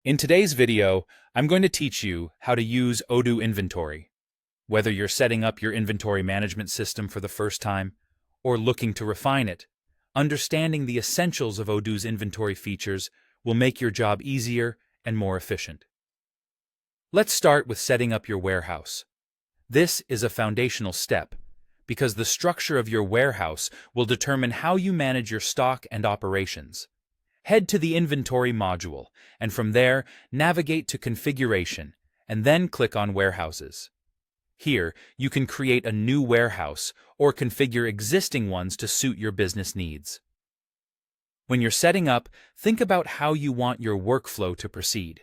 In today's video, I'm going to teach you how to use Odoo Inventory. Whether you're setting up your inventory management system for the first time or looking to refine it, understanding the essentials of Odoo's inventory features will make your job easier and more efficient. Let's start with setting up your warehouse. This is a foundational step because the structure of your warehouse will determine how you manage your stock and operations. Head to the Inventory module, and from there, navigate to Configuration, and then click on Warehouses. Here, you can create a new warehouse or configure existing ones to suit your business needs. When you're setting up, think about how you want your workflow to proceed,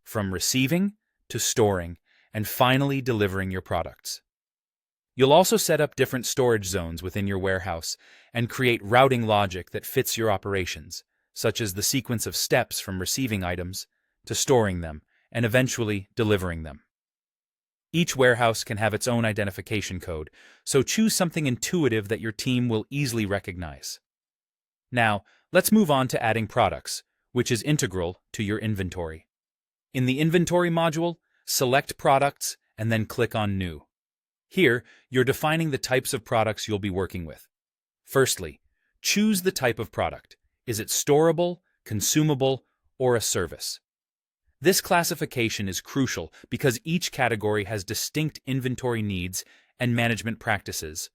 from receiving to storing, and finally delivering your products. You'll also set up different storage zones within your warehouse and create routing logic that fits your operations, such as the sequence of steps from receiving items to storing them and eventually delivering them. Each warehouse can have its own identification code, so choose something intuitive that your team will easily recognize. Now, let's move on to adding products, which is integral to your inventory. In the Inventory module, select Products and then click on New. Here, you're defining the types of products you'll be working with. Firstly, choose the type of product. Is it storable, consumable, or a service? This classification is crucial because each category has distinct inventory needs and management practices.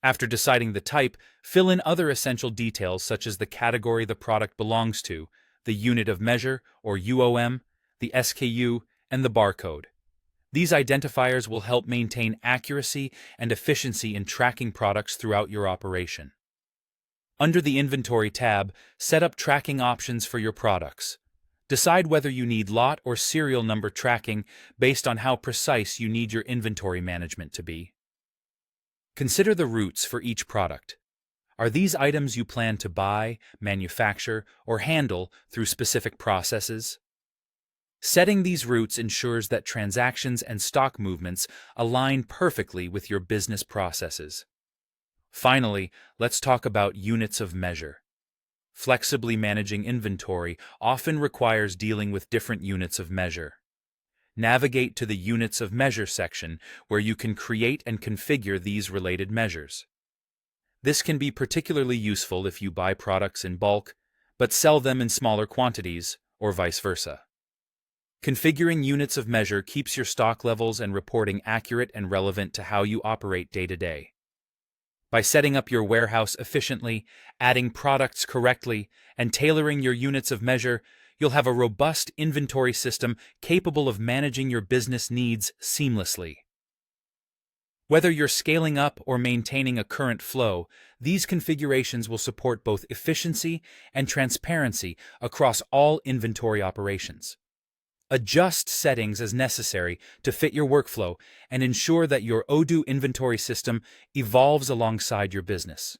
After deciding the type, fill in other essential details such as the category the product belongs to, the unit of measure or UOM, the SKU, and the barcode. These identifiers will help maintain accuracy and efficiency in tracking products throughout your operation. Under the Inventory tab, set up tracking options for your products. Decide whether you need lot or serial number tracking based on how precise you need your inventory management to be. Consider the routes for each product. Are these items you plan to buy, manufacture, or handle through specific processes? Setting these routes ensures that transactions and stock movements align perfectly with your business processes. Finally, let's talk about units of measure. Flexibly managing inventory often requires dealing with different units of measure. Navigate to the Units of Measure section where you can create and configure these related measures. This can be particularly useful if you buy products in bulk, but sell them in smaller quantities, or vice versa. Configuring units of measure keeps your stock levels and reporting accurate and relevant to how you operate day to day. By setting up your warehouse efficiently, adding products correctly, and tailoring your units of measure, you'll have a robust inventory system capable of managing your business needs seamlessly. Whether you're scaling up or maintaining a current flow, these configurations will support both efficiency and transparency across all inventory operations. Adjust settings as necessary to fit your workflow and ensure that your Odoo inventory system evolves alongside your business.